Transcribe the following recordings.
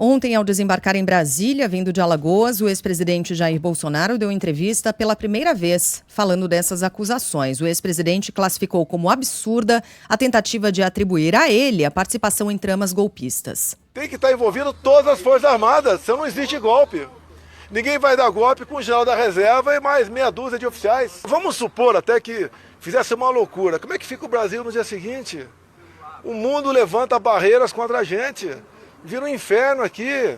Ontem, ao desembarcar em Brasília, vindo de Alagoas, o ex-presidente Jair Bolsonaro deu entrevista pela primeira vez, falando dessas acusações. O ex-presidente classificou como absurda a tentativa de atribuir a ele a participação em tramas golpistas. Tem que estar envolvido todas as Forças Armadas, senão não existe golpe. Ninguém vai dar golpe com o general da reserva e mais meia dúzia de oficiais. Vamos supor até que fizesse uma loucura. Como é que fica o Brasil no dia seguinte? O mundo levanta barreiras contra a gente. Vira um inferno aqui.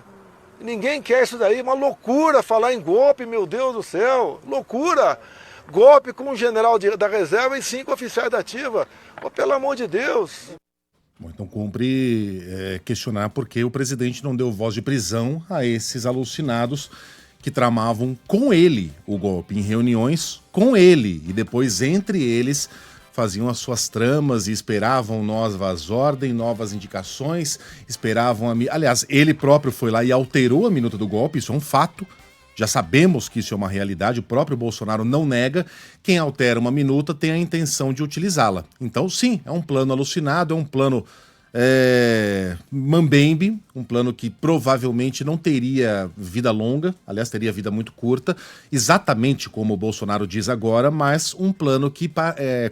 Ninguém quer isso daí. Uma loucura falar em golpe, meu Deus do céu. Loucura. Golpe com um general da reserva e 5 oficiais da ativa. Oh, pelo amor de Deus. Bom, então cumpre questionar por que o presidente não deu voz de prisão a esses alucinados que tramavam com ele o golpe, em reuniões com ele, e depois entre eles faziam as suas tramas e esperavam novas ordens, novas indicações, esperavam... Aliás, ele próprio foi lá e alterou a minuta do golpe, isso é um fato, já sabemos que isso é uma realidade, o próprio Bolsonaro não nega, quem altera uma minuta tem a intenção de utilizá-la. Então, sim, é um plano alucinado, é um plano mambembe, um plano que provavelmente não teria vida longa, aliás, teria vida muito curta, exatamente como o Bolsonaro diz agora, mas um plano que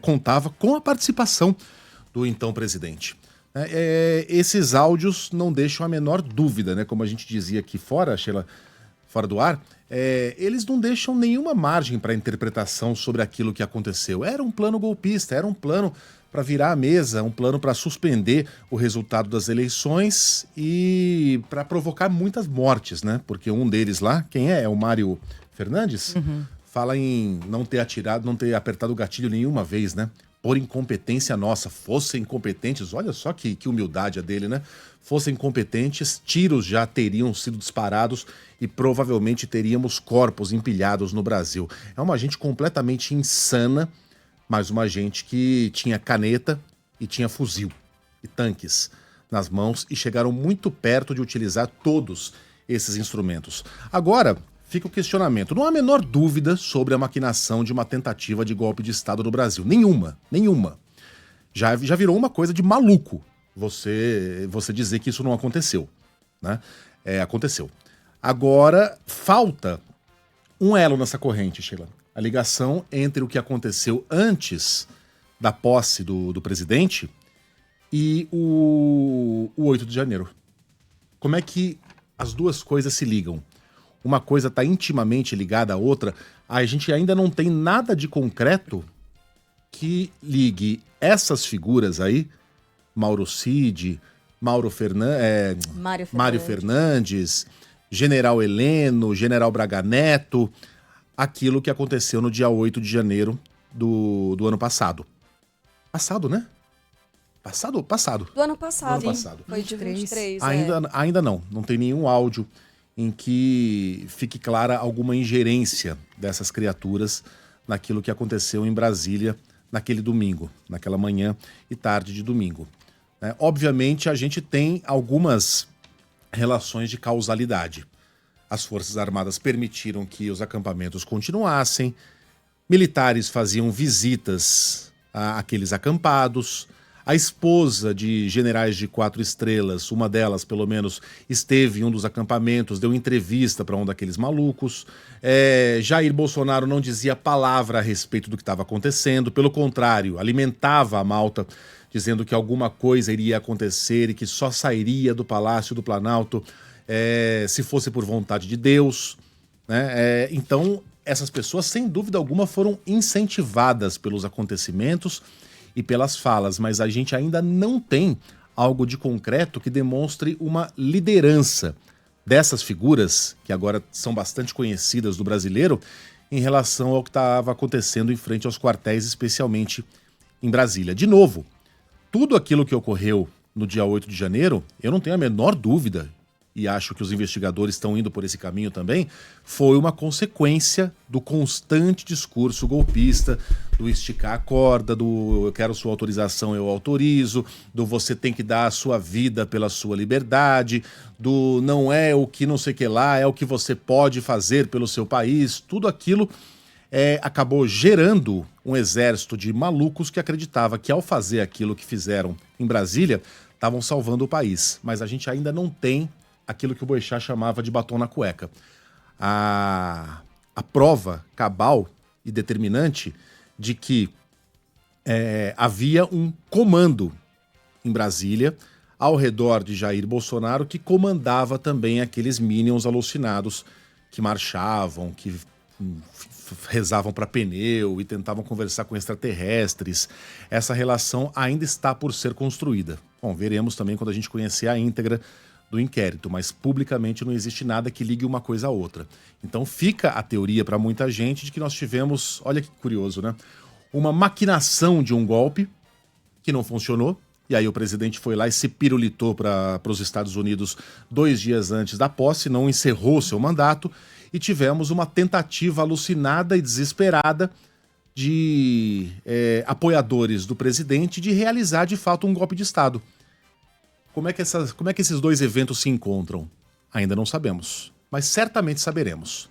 contava com a participação do então presidente. Esses áudios não deixam a menor dúvida, né? Como a gente dizia aqui fora, Sheila, fora do ar, eles não deixam nenhuma margem para interpretação sobre aquilo que aconteceu. Era um plano golpista, era um plano para virar a mesa, um plano para suspender o resultado das eleições e para provocar muitas mortes, né? Porque um deles lá, quem é? É o Mário Fernandes? Fala em não ter atirado, não ter apertado o gatilho nenhuma vez, né? Por incompetência nossa. Fossem incompetentes, olha só que humildade a dele, né? Fossem incompetentes, tiros já teriam sido disparados e provavelmente teríamos corpos empilhados no Brasil. É uma gente completamente insana, mas uma gente que tinha caneta e tinha fuzil e tanques nas mãos e chegaram muito perto de utilizar todos esses instrumentos. Agora, fica o questionamento. Não há a menor dúvida sobre a maquinação de uma tentativa de golpe de Estado no Brasil. Nenhuma. Já virou uma coisa de maluco você dizer que isso não aconteceu, né? Aconteceu. Agora, falta um elo nessa corrente, Sheila. A ligação entre o que aconteceu antes da posse do presidente e o 8 de janeiro. Como é que as duas coisas se ligam? Uma coisa está intimamente ligada à outra. A gente ainda não tem nada de concreto que ligue essas figuras aí, Mauro Cid, Mário Fernandes, General Heleno, General Braga Neto, aquilo que aconteceu no dia 8 de janeiro do ano passado. Passado, né? Passado? Do ano passado. Do ano passado. Foi de 23. Ainda não tem nenhum áudio em que fique clara alguma ingerência dessas criaturas naquilo que aconteceu em Brasília naquele domingo, naquela manhã e tarde de domingo. Obviamente, a gente tem algumas relações de causalidade. As Forças Armadas permitiram que os acampamentos continuassem, militares faziam visitas àqueles acampados, a esposa de generais de 4 estrelas, uma delas pelo menos, esteve em um dos acampamentos, deu entrevista para um daqueles malucos. Jair Bolsonaro não dizia palavra a respeito do que estava acontecendo, pelo contrário, alimentava a malta, dizendo que alguma coisa iria acontecer e que só sairia do Palácio do Planalto se fosse por vontade de Deus, né? Então, essas pessoas, sem dúvida alguma, foram incentivadas pelos acontecimentos e pelas falas, mas a gente ainda não tem algo de concreto que demonstre uma liderança dessas figuras, que agora são bastante conhecidas do brasileiro, em relação ao que estava acontecendo em frente aos quartéis, especialmente em Brasília. De novo, tudo aquilo que ocorreu no dia 8 de janeiro, eu não tenho a menor dúvida, e acho que os investigadores estão indo por esse caminho também, foi uma consequência do constante discurso golpista, do esticar a corda, do eu quero sua autorização, eu autorizo, do você tem que dar a sua vida pela sua liberdade, do não é o que não sei o que lá, é o que você pode fazer pelo seu país. Tudo aquilo acabou gerando um exército de malucos que acreditava que ao fazer aquilo que fizeram em Brasília, estavam salvando o país. Mas a gente ainda não tem aquilo que o Boechat chamava de batom na cueca. A prova cabal e determinante de que havia um comando em Brasília, ao redor de Jair Bolsonaro, que comandava também aqueles minions alucinados que marchavam, que rezavam para pneu e tentavam conversar com extraterrestres. Essa relação ainda está por ser construída. Bom, veremos também quando a gente conhecer a íntegra do inquérito, mas publicamente não existe nada que ligue uma coisa à outra. Então fica a teoria para muita gente de que nós tivemos, olha que curioso, né? Uma maquinação de um golpe que não funcionou, e aí o presidente foi lá e se pirulitou para os Estados Unidos 2 dias antes da posse, não encerrou seu mandato, e tivemos uma tentativa alucinada e desesperada de apoiadores do presidente de realizar de fato um golpe de Estado. Como é que esses dois eventos se encontram? Ainda não sabemos, mas certamente saberemos.